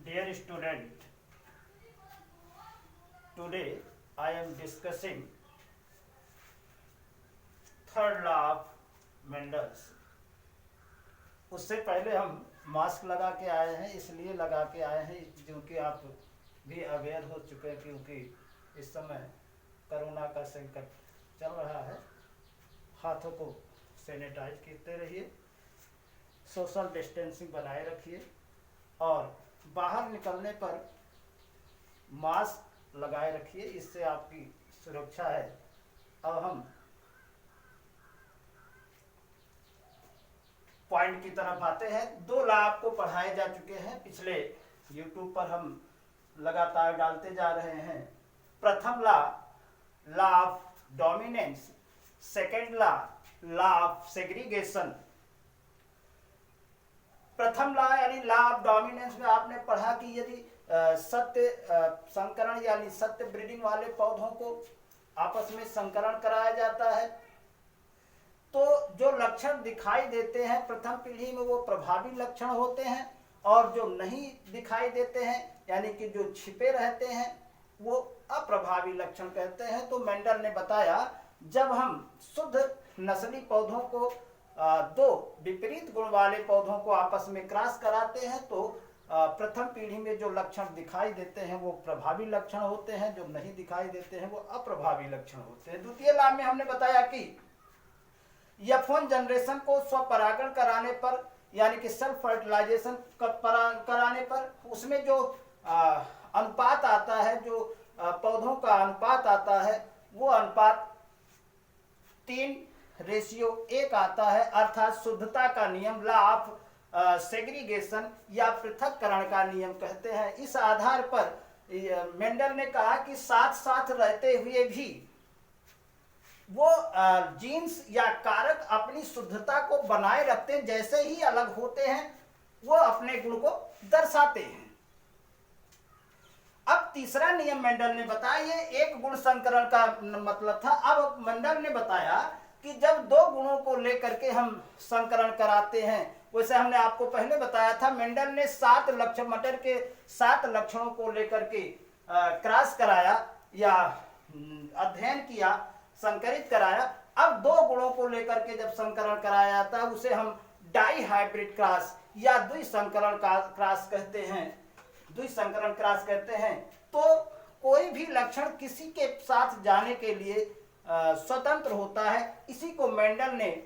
Dear student, today I am discussing third law of Mendel's। उससे पहले हम mask लगा के आए हैं, इसलिए लगा के आए हैं क्योंकि आप भी अवेयर हो चुके हैं, क्योंकि इस समय कोरोना का संकट चल रहा है। हाथों को सैनिटाइज करते रहिए, सोशल डिस्टेंसिंग बनाए रखिए और बाहर निकलने पर मास्क लगाए रखिए, इससे आपकी सुरक्षा है। अब हम पॉइंट की तरफ आते हैं। दो लॉ आपको पढ़ाए जा चुके हैं, पिछले यूट्यूब पर हम लगातार डालते जा रहे हैं। प्रथम law of dominance, second law of segregation. प्रथम लॉ यानी लॉ ऑफ डोमिनेंस में आपने पढ़ा कि यदि सत्य संकरण यानी सत्य ब्रीडिंग वाले पौधों को आपस में संकरण कराया जाता है तो जो लक्षण दिखाई देते हैं प्रथम पीढ़ी में वो प्रभावी लक्षण होते हैं, और जो नहीं दिखाई देते हैं यानी कि जो छिपे रहते हैं वो अप्रभावी लक्षण कहते हैं। तो मेंडल ने बताया जब हम शुद्ध नस्ली पौधों को दो विपरीत गुण वाले पौधों को आपस में क्रॉस कराते हैं तो प्रथम पीढ़ी में जो लक्षण दिखाई देते हैं वो प्रभावी लक्षण होते हैं, जो नहीं दिखाई देते हैं वो अप्रभावी लक्षण होते हैं। द्वितीय लाभ में हमने बताया कि F1 जनरेशन को स्वपरागण कराने पर यानी कि सेल्फ फर्टिलाइजेशन कराने पर उसमें जो अनुपात आता है, जो पौधों का अनुपात आता है वो अनुपात 3:1 आता है, अर्थात शुद्धता का नियम, लॉ ऑफ सेग्रीगेशन या पृथक्करण का नियम कहते हैं। इस आधार पर मेंडल ने कहा कि साथ साथ रहते हुए भी वो जीन्स या कारक अपनी शुद्धता को बनाए रखते हैं, जैसे ही अलग होते हैं वो अपने गुण को दर्शाते हैं। अब तीसरा नियम मेंडल ने बताया, ये एक गुण संकरण का मतलब था। अब मेंडल ने बताया कि जब दो गुणों को लेकर के हम संकरण कराते हैं, वैसे हमने आपको पहले बताया था मेंडल ने 7 लक्षण मटर के 7 लक्षणों को लेकर के क्रॉस कराया या अध्ययन किया, संकरित कराया। अब दो गुणों को लेकर के जब संकरण कराया जाता है उसे हम डाई हाइब्रिड क्रॉस या द्विसंकरण क्रॉस कहते हैं, द्विसंकरण क्रॉस कहते हैं। तो कोई भी लक्षण किसी के साथ जाने के लिए स्वतंत्र होता है। इसी को मेंडल ने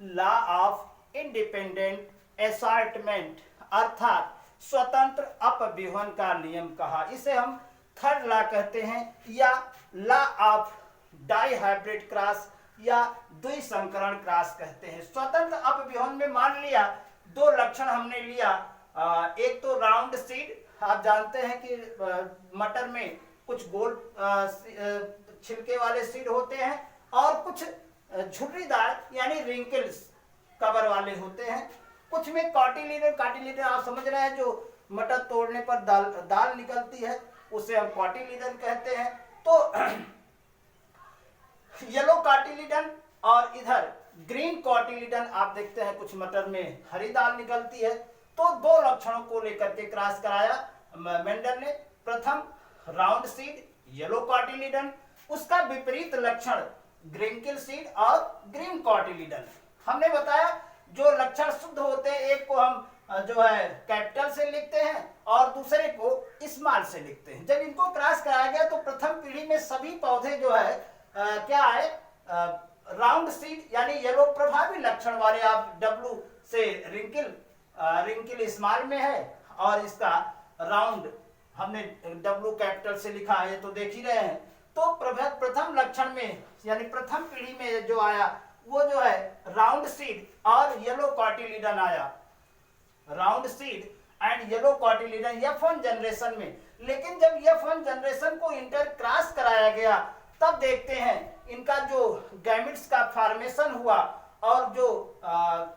लॉ ऑफ इंडिपेंडेंट असॉर्टमेंट अर्थात स्वतंत्र अपव्यूहन का नियम कहा। इसे हम थर्ड लॉ कहते हैं या law of dihybrid cross या द्विसंकरण क्रॉस कहते हैं। स्वतंत्र अपव्यूहन में मान लिया दो लक्षण हमने लिया, एक तो राउंड सीड, आप जानते हैं कि मटर में कुछ गोल छिलके वाले सीड होते हैं और कुछ झुर्रीदार यानी रिंकल्स कवर वाले होते हैं। कुछ में कॉटिलीडन आप समझ रहे हैं, जो मटर तोड़ने पर दाल निकलती है उसे हम कॉटिलीडन कहते हैं। तो येलो कॉटिलीडन और इधर ग्रीन कॉटिलीडन आप देखते हैं कुछ मटर में हरी दाल निकलती है। तो दो लक्षणों को लेकर के क्रॉस कराया मेंडल ने। प्रथम राउंड सीड येलो कॉटिलीडन, उसका विपरीत लक्षण ग्रीनकिल सीड और ग्रीन कॉटिलीडन। हमने बताया जो लक्षण शुद्ध होते हैं एक को हम जो है कैपिटल से लिखते हैं और दूसरे को स्मॉल से लिखते हैं। जब इनको क्रॉस कराया गया तो प्रथम पीढ़ी में सभी पौधे जो है क्या है राउंड सीड यानी येलो प्रभावी लक्षण वाले। आप डब्लू से रिंकिल स्मॉल में है और इसका राउंड हमने डब्लू कैपिटल से लिखा है, ये तो देख ही रहे हैं। तो प्रथम लक्षण में यानी प्रथम पीढ़ी में जो आया वो जो है राउंड सीड और येलो कॉटिलीडन आया, round seed and yellow cotyledon F1 generation में। लेकिन जब F1 जनरेशन को इंटर क्रॉस कराया गया तब देखते हैं इनका जो गैमेट्स का फॉर्मेशन हुआ और जो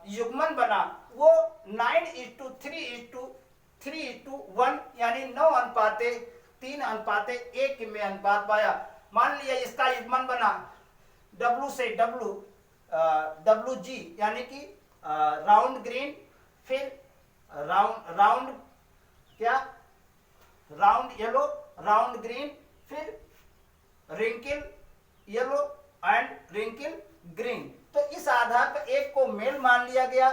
युग्मन बना वो 9:3:1 यानी 9:3:1 में अनुपात पाया। मान लिया इसका युग्मन बना W से WG यानी कि राउंड ग्रीन, फिर राउंड क्या राउंड ग्रीन, फिर रिंकिल येलो एंड रिंकिल ग्रीन। तो इस आधार पर एक को मेल मान लिया गया,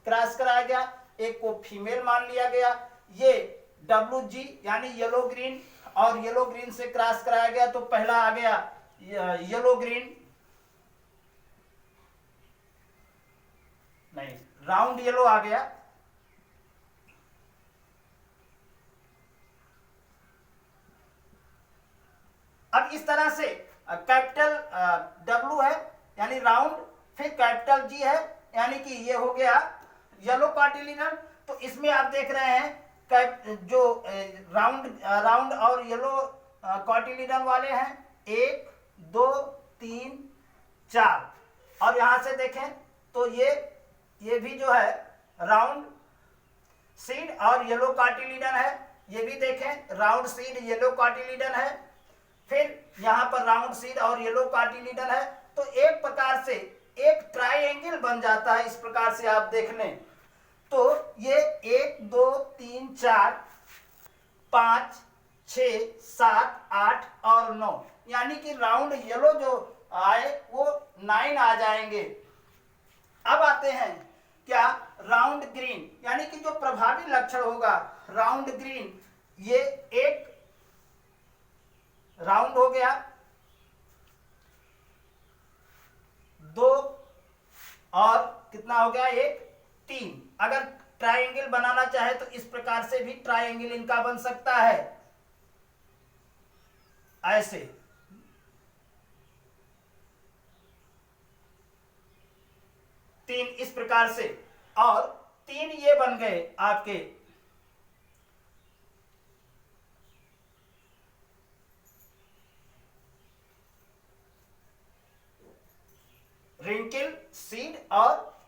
क्रॉस कराया गया, एक को फीमेल मान लिया गया। ये WG यानी येलो ग्रीन, और येलो ग्रीन से क्रॉस कराया गया तो पहला आ गया येलो ग्रीन, नहीं राउंड येलो आ गया। अब इस तरह से कैपिटल W है यानी राउंड, फिर कैपिटल G है यानी कि ये हो गया येलो कॉटिलीडन। तो इसमें आप देख रहे हैं जो राउंड और येलो कॉटिलीडन वाले हैं 1 2 3 4, और यहां से देखें तो ये भी जो है राउंड सीड और येलो कॉटिलीडन है, ये भी देखें राउंड सीड येलो कॉटिलीडन है, फिर यहाँ पर राउंड सीड और येलो कॉटिलीडन है। तो एक प्रकार से एक ट्राइएंगल बन जाता है। इस प्रकार से आप देख लें तो ये 1 2 3 4 5 6 7 8 और 9, यानी कि राउंड येलो जो आए वो 9 आ जाएंगे। अब आते हैं क्या राउंड ग्रीन, यानी कि जो प्रभावी लक्षण होगा राउंड ग्रीन, ये एक राउंड हो गया, 2 और कितना हो गया 1 3। अगर ट्राइएंगल बनाना चाहे तो इस प्रकार से भी ट्राइएंगल इनका बन सकता है, ऐसे। तीन इस प्रकार से, और 3 ये बन गए आपके रिंकिल सीड और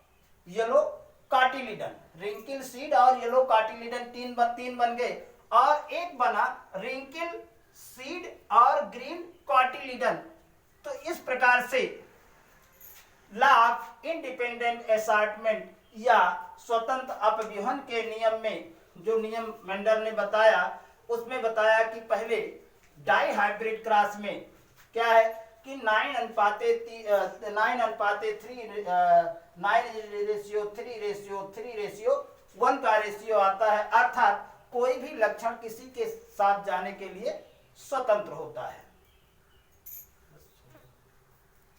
येलो कॉटिलीडन। रिंकिल सीड और येलो कॉटिलीडन 3 बन गए, और एक बना रिंकिल सीड और ग्रीन कॉटिलीडन। तो इस प्रकार से लॉ ऑफ इंडिपेंडेंट असॉर्टमेंट या स्वतंत्र अपव्यूहन के नियम में, जो नियम मेंडल ने बताया, उसमें बताया कि पहले डाई हाइब्रिड क्रॉस में क्या है कि 9:3:3:1 का रेशियो आता है, अर्थात कोई भी लक्षण किसी के साथ जाने के लिए स्वतंत्र होता है।